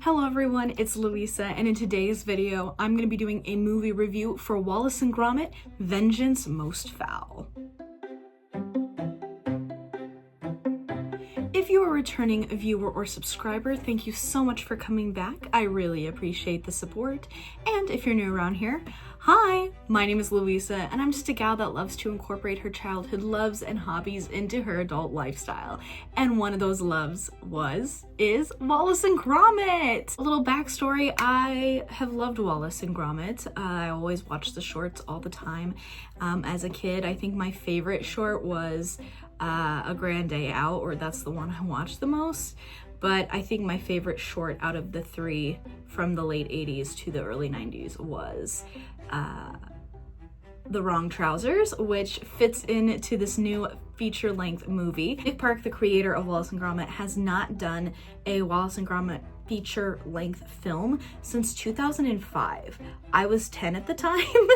Hello everyone, it's Louisa, and in today's video, I'm going to be doing a movie review for Wallace and Gromit, Vengeance Most Fowl. If you are a returning viewer or subscriber, thank you so much for coming back. I really appreciate the support. And if you're new around here, hi, my name is Louisa, and I'm just a gal that loves to incorporate her childhood loves and hobbies into her adult lifestyle. And one of those loves is Wallace and Gromit. A little backstory, I have loved Wallace and Gromit. I always watched the shorts all the time. As a kid, I think my favorite short was A Grand Day Out, or that's the one I watched the most. But I think my favorite short out of the three from the late 80s to the early 90s was The Wrong Trousers, which fits into this new feature-length movie. Nick Park, the creator of Wallace and Gromit, has not done a Wallace and Gromit feature-length film since 2005. I was 10 at the time,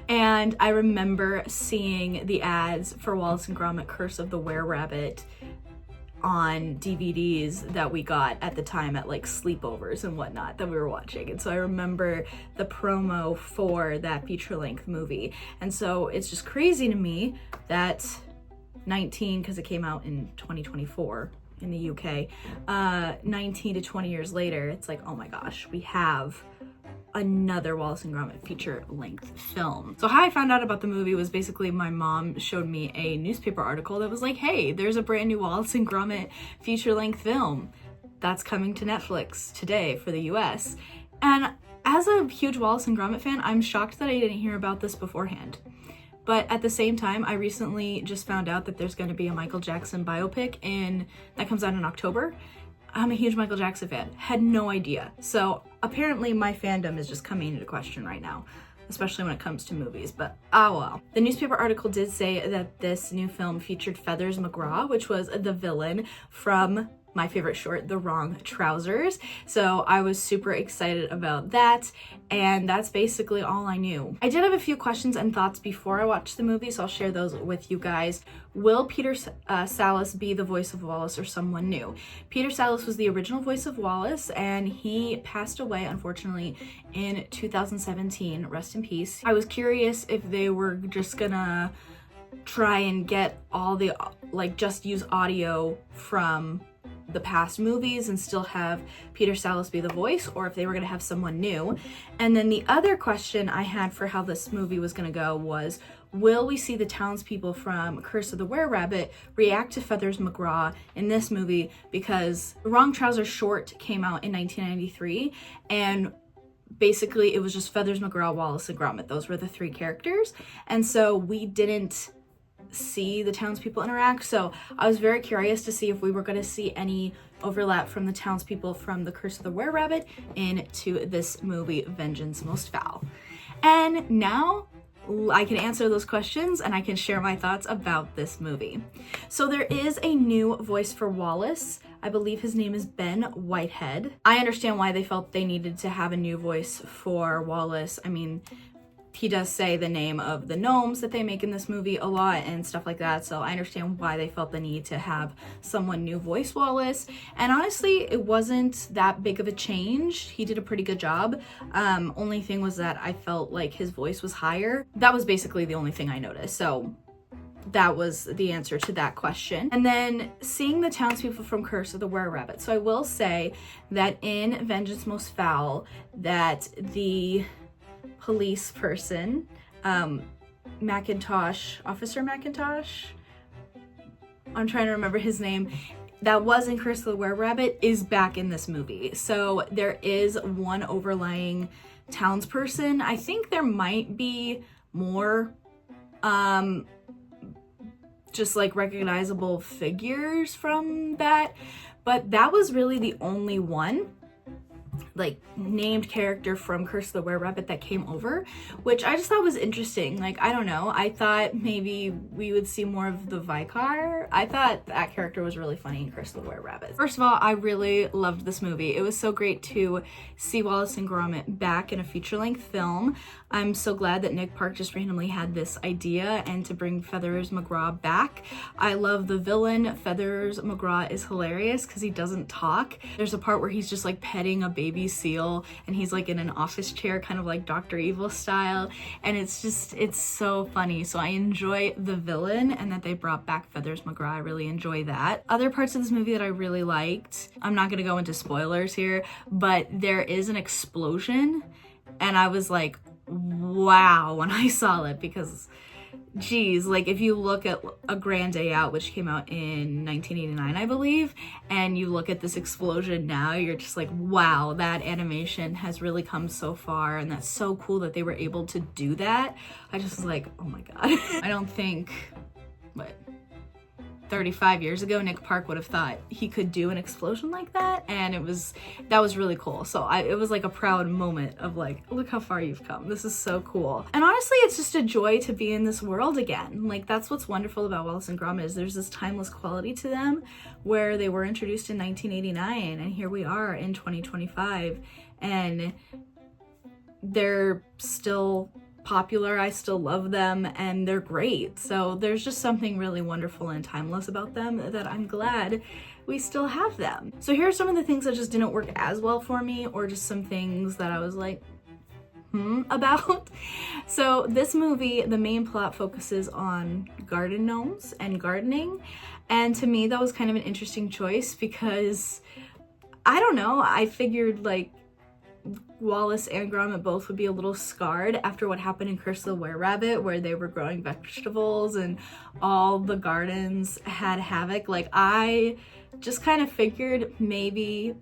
and I remember seeing the ads for Wallace and Gromit Curse of the Were-Rabbit on DVDs that we got at the time at like sleepovers and whatnot that we were watching. And so I remember the promo for that feature-length movie. And so it's just crazy to me that 19, because it came out in 2024 in the UK, 19 to 20 years later, it's like, oh my gosh, we have another Wallace and Gromit feature-length film. So how I found out about the movie was basically my mom showed me a newspaper article that was like, hey, there's a brand new Wallace and Gromit feature-length film that's coming to Netflix today for the US. And as a huge Wallace and Gromit fan, I'm shocked that I didn't hear about this beforehand. But at the same time, I recently just found out that there's going to be a Michael Jackson biopic that comes out in October. I'm a huge Michael Jackson fan. Had no idea. So apparently my fandom is just coming into question right now, especially when it comes to movies, but oh well. The newspaper article did say that this new film featured Feathers McGraw, which was the villain from my favorite short, The Wrong Trousers. So I was super excited about that, and that's basically all I knew. I did have a few questions and thoughts before I watched the movie, so I'll share those with you guys. Will Peter Sallis be the voice of Wallace or someone new? Peter Sallis was the original voice of Wallace, and he passed away, unfortunately, in 2017. Rest in peace. I was curious if they were just gonna try and get all the, just use audio from the past movies and still have Peter Sallis be the voice, or if they were going to have someone new. And then the other question I had for how this movie was going to go was, will we see the townspeople from Curse of the Were-Rabbit react to Feathers McGraw in this movie? Because The Wrong Trousers short came out in 1993, and basically it was just Feathers McGraw, Wallace and Gromit. Those were the three characters. And so we didn't see the townspeople interact, so I was very curious to see if we were going to see any overlap from the townspeople from the Curse of the Were-Rabbit into this movie, Vengeance Most Fowl. And now I can answer those questions and I can share my thoughts about this movie. So there is a new voice for Wallace. I believe his name is Ben Whitehead. I understand why they felt they needed to have a new voice for Wallace. I mean, he does say the name of the gnomes that they make in this movie a lot and stuff like that, so I understand why they felt the need to have someone new voice Wallace. And honestly, it wasn't that big of a change. He did a pretty good job. Only thing was that I felt like his voice was higher. That was basically the only thing I noticed, so that was the answer to that question. And then seeing the townspeople from Curse of the Were-Rabbit. So I will say that in Vengeance Most Fowl, that the police person, Officer McIntosh, I'm trying to remember his name, that was in Curse of the Were-Rabbit, is back in this movie. So there is one overlying townsperson. I think there might be more just like recognizable figures from that, but that was really the only one. like named character from Curse of the Were-Rabbit that came over, which I just thought was interesting. Like, I don't know, I thought maybe we would see more of the Vicar. I thought that character was really funny in Curse of the Were-Rabbit. First of all, I really loved this movie. It was so great to see Wallace and Gromit back in a feature-length film. I'm so glad that Nick Park just randomly had this idea and to bring Feathers McGraw back. I love the villain. Feathers McGraw is hilarious because he doesn't talk. There's a part where he's just like petting a baby seal and he's like in an office chair, kind of like Dr. Evil style, and it's so funny. So I enjoy the villain and that they brought back Feathers McGraw. I really enjoy that. Other parts of this movie that I really liked, I'm not gonna go into spoilers here, but there is an explosion and I was like, wow, when I saw it, because geez, like if you look at A Grand Day Out, which came out in 1989, I believe, and you look at this explosion now, you're just like, wow, that animation has really come so far, and that's so cool that they were able to do that. I just was like, oh my god. I don't think, what, 35 years ago, Nick Park would have thought he could do an explosion like that, and that was really cool. So it was like a proud moment of like, look how far you've come. This is so cool. And honestly, it's just a joy to be in this world again. Like, that's what's wonderful about Wallace and Gromit, is there's this timeless quality to them, where they were introduced in 1989, and here we are in 2025, and they're still popular. I still love them and they're great. So there's just something really wonderful and timeless about them that I'm glad we still have them. So here are some of the things that just didn't work as well for me, or just some things that I was like, about. So this movie, the main plot focuses on garden gnomes and gardening. And to me, that was kind of an interesting choice because, I don't know, I figured like Wallace and Gromit both would be a little scarred after what happened in Curse of the Were-Rabbit, where they were growing vegetables and all the gardens had havoc. Like, I just kind of figured maybe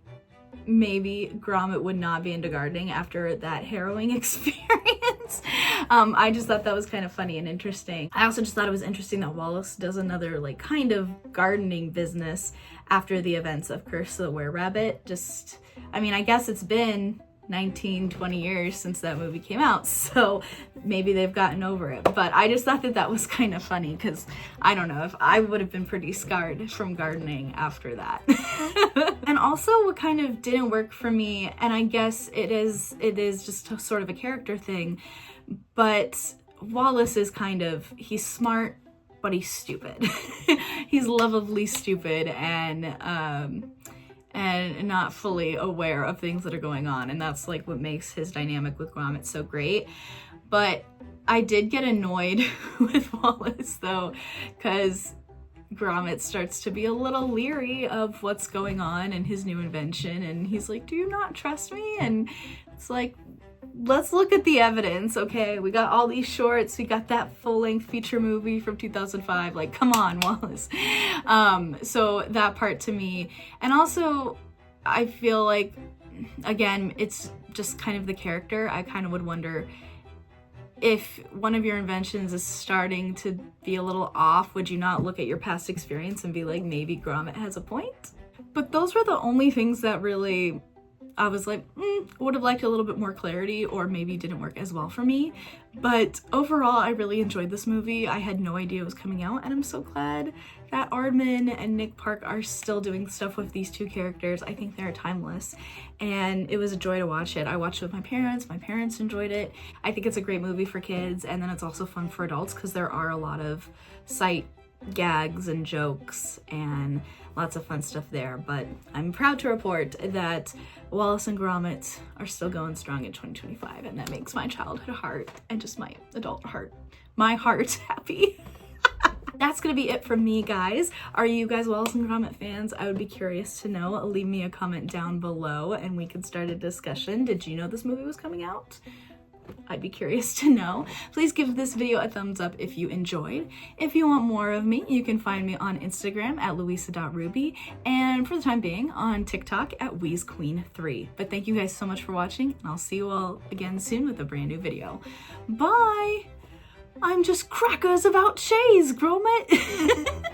Gromit would not be into gardening after that harrowing experience. I just thought that was kind of funny and interesting. I also just thought it was interesting that Wallace does another like kind of gardening business after the events of Curse of the Were-Rabbit. Just, I mean, I guess it's been 19-20 years since that movie came out, so maybe they've gotten over it. But I just thought that was kind of funny because I don't know, if I would have been pretty scarred from gardening after that. And also what kind of didn't work for me, and I guess it is just sort of a character thing, but Wallace is he's smart, but he's stupid. He's lovably stupid and not fully aware of things that are going on, and that's like what makes his dynamic with Gromit so great. But I did get annoyed with Wallace though, because Gromit starts to be a little leery of what's going on and his new invention, and he's like, do you not trust me? And it's like, let's look at the evidence, okay? We got all these shorts, we got that full-length feature movie from 2005, like, come on, Wallace. So that part to me, and also I feel like, again, it's just kind of the character. I kind of would wonder if one of your inventions is starting to be a little off, would you not look at your past experience and be like, maybe Gromit has a point? But those were the only things that really I was like, would have liked a little bit more clarity, or maybe didn't work as well for me. But overall, I really enjoyed this movie. I had no idea it was coming out, and I'm so glad that Aardman and Nick Park are still doing stuff with these two characters. I think they're timeless, and it was a joy to watch it. I watched it with my parents enjoyed it. I think it's a great movie for kids, and then it's also fun for adults because there are a lot of sight gags and jokes and lots of fun stuff there. But I'm proud to report that Wallace and Gromit are still going strong in 2025, and that makes my childhood heart and just my adult heart, my heart, happy. That's gonna be it from me, guys. Are you guys Wallace and Gromit fans? I would be curious to know. Leave me a comment down below and we can start a discussion. Did you know this movie was coming out? I'd be curious to know. Please give this video a thumbs up if you enjoyed. If you want more of me, you can find me on Instagram at louisa.ruby, and for the time being on TikTok at WheezeQueen3. But thank you guys so much for watching, and I'll see you all again soon with a brand new video. Bye! I'm just crackers about Shays, Gromit!